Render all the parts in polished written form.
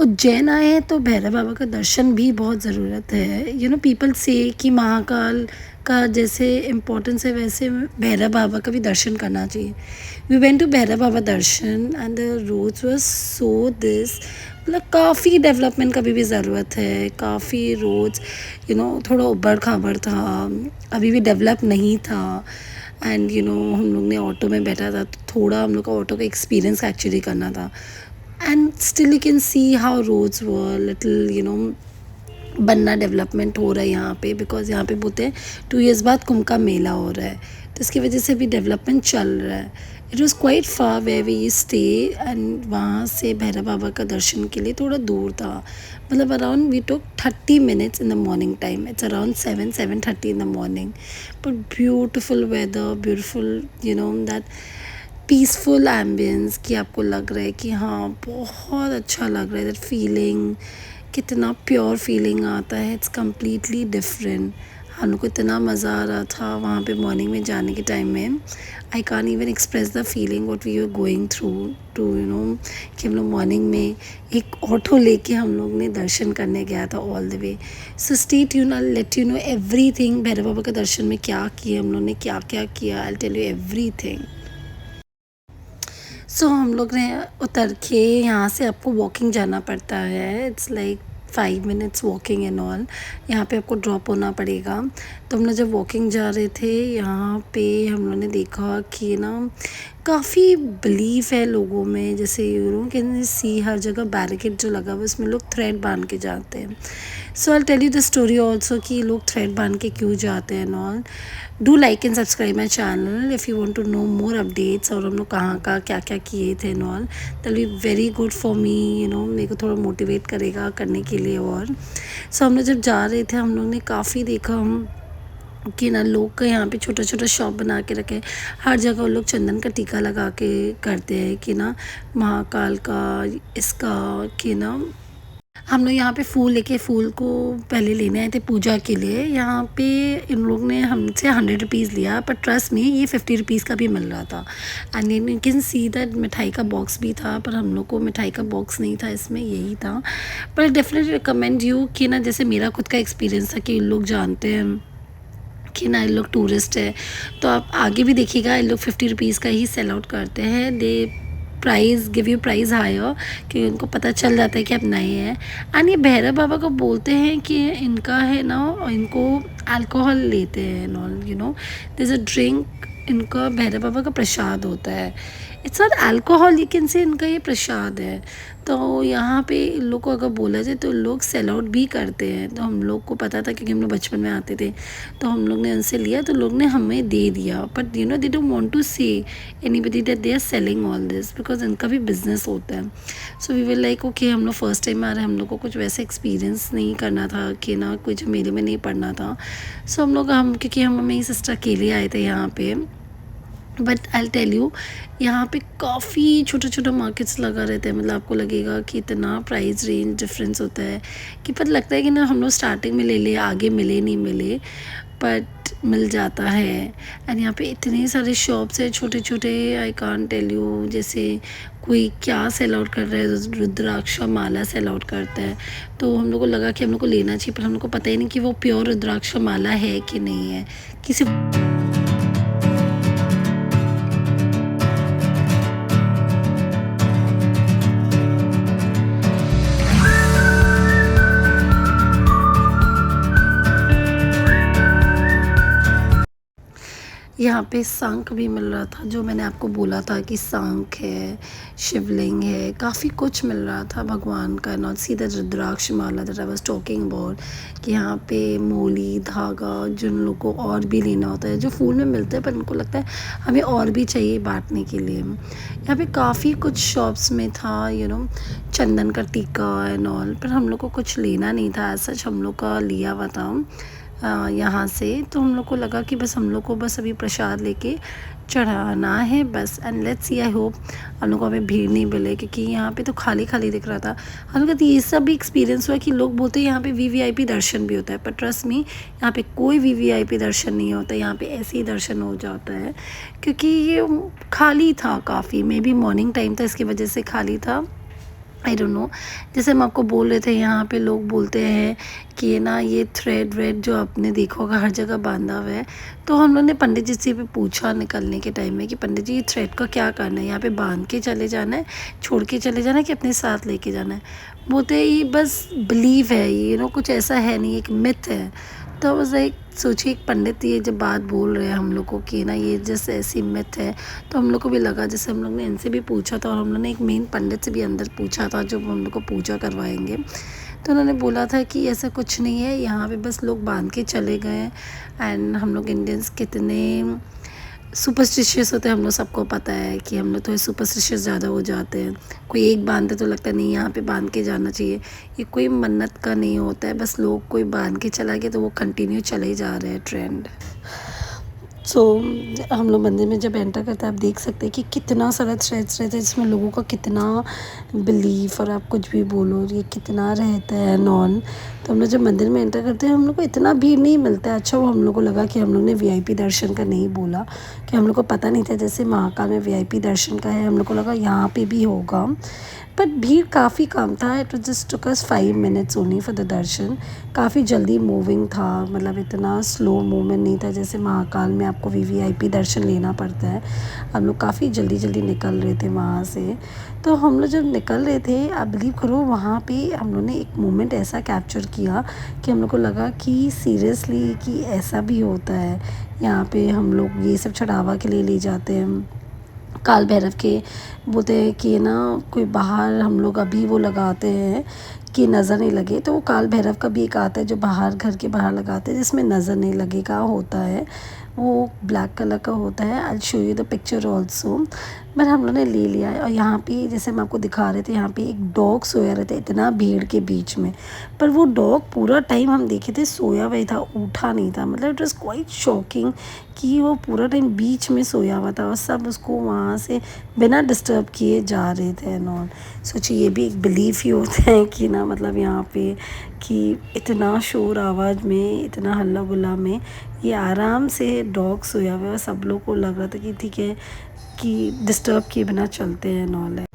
उज्जैन आए हैं तो भैरव बाबा का दर्शन भी बहुत ज़रूरत है। पीपल से कि महाकाल का जैसे इम्पोर्टेंस है वैसे भैरव बाबा का भी दर्शन करना चाहिए। We went to Bhairav Baba darshan and the roads was so this, मतलब काफ़ी डेवलपमेंट का भी ज़रूरत है। काफ़ी रोड्स थोड़ा ऊबड़ खाबड़ था, अभी भी डेवलप नहीं था। एंड हम लोग ने ऑटो में बैठा था तो थोड़ा हम लोग का ऑटो का एक्सपीरियंस एक्चुअली करना था। And still you can see how roads were little बनना डेवलपमेंट हो रहा है यहाँ पे, बिकॉज यहाँ पे बोलते हैं 2 years बाद कुंभ का मेला हो रहा है, तो इसकी वजह से भी डेवलपमेंट चल रहा है। It was quite far way we stay and वहाँ से भैरव बाबा का दर्शन के लिए थोड़ा दूर था। मतलब around we took 30 minutes in the morning time. It's around 7-7:30 in the morning, but beautiful weather, beautiful that peaceful ambience कि आपको लग रहा है कि हाँ बहुत अच्छा लग रहा है। दैट फीलिंग, कितना प्योर फीलिंग आता है, इट्स कम्प्लीटली डिफरेंट। हम लोग को इतना मज़ा आ रहा था वहाँ पे मॉर्निंग में जाने के टाइम में। I can't even express the feeling what we are going through too कि हम लोग मॉर्निंग में एक ऑटो लेके हम लोग ने दर्शन करने गया था all the way. So stay tuned, I let you know everything. Bhairav Baba के दर्शन में क्या किया हम लोग ने, क्या क्या किया, आई टेल यू एवरीथिंग। सो हम लोग ने उतर के यहाँ से आपको वॉकिंग जाना पड़ता है। It's like 5 minutes walking and all. यहाँ पे आपको ड्रॉप होना पड़ेगा। तो हम लोग जब वॉकिंग जा रहे थे यहाँ पे हम लोग ने देखा कि काफ़ी बिलीव है लोगों में, जैसे कैन सी हर जगह बैरिकेड जो लगा हुआ उसमें लोग थ्रेड बांध के जाते हैं। So I tell you the story also कि लोग थ्रेड बांध के क्यों जाते हैं and all. Do like and subscribe my channel if you want to know more updates, और हम लोग कहाँ का क्या क्या किए थे and all. That be very good for me, मेरे को थोड़ा मोटिवेट करेगा करने के लिए। और सो हम लोग जब जा रहे थे हम लोग ने काफ़ी देखा हम कि लोग का यहाँ पे छोटा छोटा शॉप बना के रखे। हर जगह वो लोग चंदन का टीका लगा के करते हैं कि महाकाल का इसका कि हम लोग यहाँ पे फूल लेके, फूल को पहले लेने आए थे पूजा के लिए। यहाँ पे इन लोग ने हमसे 100 रुपीज़ लिया, पर ट्रस्ट में ये 50 रुपीज़ का भी मिल रहा था। And you can see that मिठाई का बॉक्स भी था, पर हम लोग को मिठाई का बॉक्स नहीं था इसमें, यही था। पर डेफिनेटली रिकमेंड यू कि जैसे मेरा खुद का एक्सपीरियंस था कि इन लोग जानते हैं कि इन लोग टूरिस्ट है, तो आप आगे भी देखिएगा इन लोग 50 रुपीज़ का ही सेल आउट करते हैं। They price give you price higher, कि उनको पता चल जाता है कि आप नए हैं। एंड ये भैरव बाबा को बोलते हैं कि इनका है इनको अल्कोहल लेते हैं नॉन दिस अ ड्रिंक, इनका भैरव बाबा का प्रसाद होता है। It's not alcohol, you can say इनका ये प्रसाद है। तो यहाँ पे इन लोग को अगर बोला जाए तो लोग सेल आउट भी करते हैं। तो हम लोग को पता था क्योंकि हम लोग बचपन में आते थे, तो हम लोग ने उनसे लिया, तो लोग ने हमें दे दिया। But they don't want to say anybody that they are selling all this, because इनका भी बिजनेस होता है। So we will like okay, हम लोग फर्स्ट टाइम आ रहे हैं, हम लोग को कुछ वैसे एक्सपीरियंस नहीं करना था कि कुछ मेले में नहीं पढ़ना था। सो हम क्योंकि हम मेरी सिस्टर अकेले आए थे यहाँ पे। बट आई टेल यू यहाँ पे काफ़ी छोटा छोटा मार्केट्स लगा रहते हैं। मतलब आपको लगेगा कि इतना प्राइस रेंज डिफरेंस होता है कि पता लगता है कि हम लोग स्टार्टिंग में ले ले, आगे मिले नहीं मिले, बट मिल जाता है। एंड यहाँ पे इतने सारे शॉप्स हैं छोटे छोटे, आई कांट टेल यू। जैसे कोई क्या सेल आउट कर रहा है, रुद्राक्ष माला सेल आउट करता है। तो हम लोग को लगा कि हम लोग को लेना चाहिए, पर हम लोग को पता ही नहीं कि वो प्योर रुद्राक्ष माला है कि नहीं है। किसी यहाँ पे शंख भी मिल रहा था, जो मैंने आपको बोला था कि शंख है, शिवलिंग है, काफ़ी कुछ मिल रहा था भगवान का। Not see the rudraksha mala that I was talking about, कि यहाँ पे मोली धागा जिन लोगों को और भी लेना होता है, जो फूल में मिलता है पर उनको लगता है हमें और भी चाहिए बांटने के लिए। यहाँ पे काफ़ी कुछ शॉप्स में था चंदन का टीका एंड ऑल, पर हम लोग को कुछ लेना नहीं था। सच हम लोग का लिया हुआ था यहाँ से। तो हम लोग को लगा कि बस हम लोग को बस अभी प्रसाद लेके चढ़ाना है बस। And let's see, I hope हम लोग को हमें भीड़ नहीं मिले, क्योंकि यहाँ पे तो खाली खाली दिख रहा था। हम लोग को ये सब भी एक्सपीरियंस हुआ कि लोग बोलते हैं यहाँ पे वीवीआईपी दर्शन भी होता है, पर ट्रस्ट मी यहाँ पे कोई वीवीआईपी दर्शन नहीं होता। यहाँ पे ऐसे ही दर्शन हो जाता है, क्योंकि ये खाली था काफ़ी, मे बी मॉर्निंग टाइम था इसकी वजह से खाली था। I don't know. जैसे हम आपको बोल रहे थे, यहाँ पे लोग बोलते हैं कि ये ना ये थ्रेड व्रेड जो आपने देखा होगा हर जगह बांधा हुआ है। तो हम लोग ने पंडित जी से भी पूछा निकलने के टाइम में कि पंडित जी ये थ्रेड का क्या करना है, यहाँ पे बांध के चले जाना है, छोड़ के चले जाना है कि अपने साथ लेके जाना है। बोलते ये बस बिलीव है, ये कुछ ऐसा है नहीं, एक मिथ है। तो बस एक सोचिए, एक पंडित ये जब बात बोल रहे हैं हम लोग को कि ना ये जैसे ऐसी मिथ है, तो हम लोग को भी लगा, जैसे हम लोग ने इनसे भी पूछा था और हम लोग ने एक मेन पंडित से भी अंदर पूछा था जो हम लोग को पूजा करवाएंगे। तो उन्होंने बोला था कि ऐसा कुछ नहीं है, यहाँ पे बस लोग बांध के चले गए। एंड हम लोग इंडियंस कितने सुपरस्टिशियस होते हैं, हम लोग सबको पता है कि हम लोग थोड़े सुपरस्टिशियस ज़्यादा हो जाते हैं। कोई एक बांधे तो लगता है नहीं यहाँ पे बांध के जाना चाहिए। ये कोई मन्नत का नहीं होता है, बस लोग कोई बांध के चला गया तो वो कंटिन्यू चले ही जा रहे हैं ट्रेंड। सो हम लोग मंदिर में जब एंटर करते हैं आप देख सकते हैं कि कितना सारा थ्रेड्स रहता है, जिसमें लोगों का कितना बिलीफ, और आप कुछ भी बोलो ये कितना रहता है नॉन। तो हम लोग जब मंदिर में एंटर करते हैं हम लोग को इतना भीड़ नहीं मिलता है। अच्छा वो हम लोग को लगा कि हम लोग ने वीआईपी दर्शन का नहीं बोला, कि हम लोग को पता नहीं था जैसे महाकाल में वीआईपी दर्शन का है, हम लोग को लगा यहाँ पे भी होगा। बट भीड़ काफ़ी कम था। It was just took us 5 minutes only for the darshan. काफ़ी जल्दी मूविंग था, मतलब इतना स्लो मूवमेंट नहीं था जैसे महाकाल में आपको वीवीआईपी दर्शन लेना पड़ता है। हम लोग काफ़ी जल्दी जल्दी निकल रहे थे वहाँ से। तो हम लोग जब निकल रहे थे, आप बिलीव करो वहाँ पे हम लोग ने एक मोमेंट ऐसा कैप्चर किया कि हम लोग को लगा कि सीरियसली कि ऐसा भी होता है। यहाँ पे हम लोग ये सब चढ़ावा के लिए ले जाते हैं काल भैरव के। बोलते हैं कि ना कोई बाहर हम लोग अभी वो लगाते हैं कि नज़र नहीं लगे, तो वो काल भैरव का भी एक आता है जो बाहर घर के बाहर लगाते हैं जिसमें नज़र नहीं लगेगा होता है। वो ब्लैक कलर का होता है। I show you the picture also. But हम लोगों ने ले लिया है। और यहाँ पे जैसे हम आपको दिखा रहे थे, यहाँ पे एक डॉग सोया रहता है इतना भीड़ के बीच में, पर वो डॉग पूरा टाइम हम देखे थे सोया हुआ ही था, उठा नहीं था। मतलब इट वॉज़ क्वाइट शॉकिंग कि वो पूरा टाइम बीच में सोया हुआ था और सब उसको वहाँ से बिना डिस्टर्ब किए जा रहे थे नॉन। सोचिए ये भी एक बिलीफ ही होता है कि ना, मतलब यहाँ पे कि इतना शोर आवाज़ में, इतना हल्ला गुल्ला में ये आराम से डॉग सोया हुआ है। सब लोग को लग रहा था कि ठीक है कि डिस्टर्ब किए बिना चलते हैं नॉल है।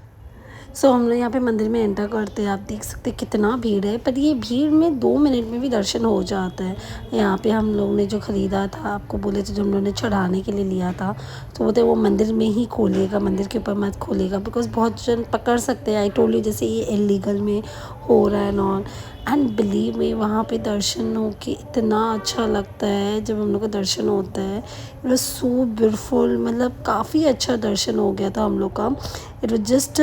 सो हम लोग यहाँ पे मंदिर में एंटर करते हैं, आप देख सकते हैं कितना भीड़ है, पर ये भीड़ में 2 मिनट में भी दर्शन हो जाता है। यहाँ पे हम लोग ने जो ख़रीदा था, आपको बोले थे जो हम लोग ने चढ़ाने के लिए लिया था, तो बोलते वो मंदिर में ही खोलिएगा, मंदिर के ऊपर मत खोलिएगा, बिकॉज बहुत जन पकड़ सकते हैं। आई टोल्ड यू जैसे ये इलीगल में हो रहा है नॉन। एंड बिलीव में वहाँ पे दर्शन हो के इतना अच्छा लगता है जब हम लोग का दर्शन होता है। इट वॉज सो ब्यूटीफुल, मतलब काफ़ी अच्छा दर्शन हो गया था हम लोग का। इट वॉज जस्ट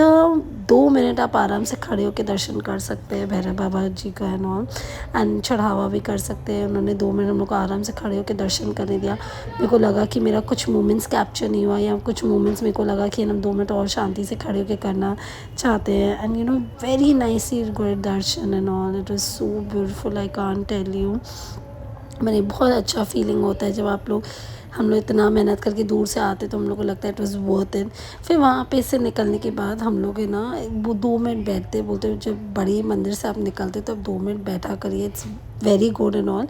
2 मिनट आप आराम से खड़े होकर दर्शन कर सकते हैं भैरव बाबा जी का एंड ऑल। एंड चढ़ावा भी कर सकते हैं। उन्होंने 2 मिनट हम लोग को आराम से खड़े होकर दर्शन करने दिया। मेरे को लगा कि मेरा कुछ मोमेंट्स कैप्चर नहीं हुआ, या कुछ मोमेंट्स मेरे को लगा कि हम 2 मिनट और शांति से खड़े होकर करना चाहते हैं। And very nicely good darshan and all. It was so beautiful, I can't tell you. मैंने बहुत अच्छा फीलिंग होता है जब आप लोग, हम लोग इतना मेहनत करके दूर से आते तो हम लोग को लगता है इट वाज वर्थ इट। फिर वहाँ पे से निकलने के बाद हम लोग है ना वो 2 मिनट बैठते, बोलते जब बड़ी मंदिर से आप निकलते तो आप 2 मिनट बैठा करिए, it's very good and all.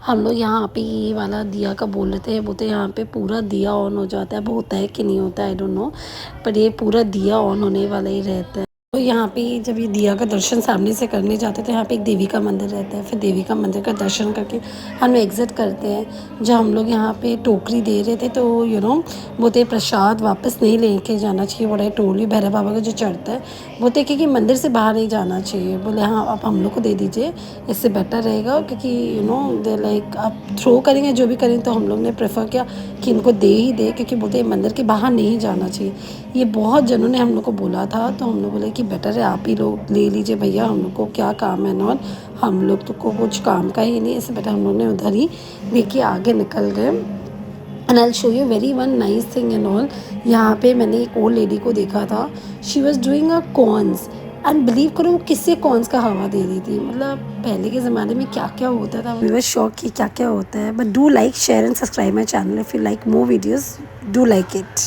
हम लोग यहाँ पे ये वाला दिया का बोल रहे थे, बोलते यहाँ पे पूरा दिया ऑन हो जाता है। अब होता है कि नहीं होता है आई डोंट नो, पर ये पूरा दिया ऑन होने वाला ही रहता है। तो यहाँ पे जब ये दिया का दर्शन सामने से करने जाते हैं तो यहाँ पे एक देवी का मंदिर रहता है। फिर देवी का मंदिर का दर्शन करके हम लोग एग्ज़िट करते हैं। जब हम लोग यहाँ पे टोकरी दे रहे थे तो बोलते प्रसाद वापस नहीं लेके जाना चाहिए। बड़ा टोली भैरव बाबा का जो चढ़ता है, बोलते कि मंदिर से बाहर नहीं जाना चाहिए। बोले हाँ आप हम लोग को दे दीजिए, इससे बेटर रहेगा, क्योंकि दे लाइक आप थ्रो करेंगे जो भी करेंगे। तो हम लोग ने प्रेफर किया कि इनको दे ही दे, क्योंकि बोलते मंदिर के बाहर नहीं जाना चाहिए। ये बहुत जनों ने हम लोग को बोला था, तो हम लोग बोले कि बेटर है आप ही लोग ले लीजिए भैया, हम लोग को क्या काम है नॉन, हम लोग तो को कुछ काम का ही नहीं। इससे बेटर हम लोग ने उधर ही लेके आगे निकल गए। And I show you very one nice thing and all. यहाँ पे मैंने एक ओल्ड लेडी को देखा था, she was doing a corns. And believe करो वो किससे कॉर्न्स का हवा दे रही थी। मतलब पहले के ज़माने में क्या क्या होता था, वी वर शॉक कि क्या क्या होता है। But do like share and subscribe my channel if you like more videos, do like it.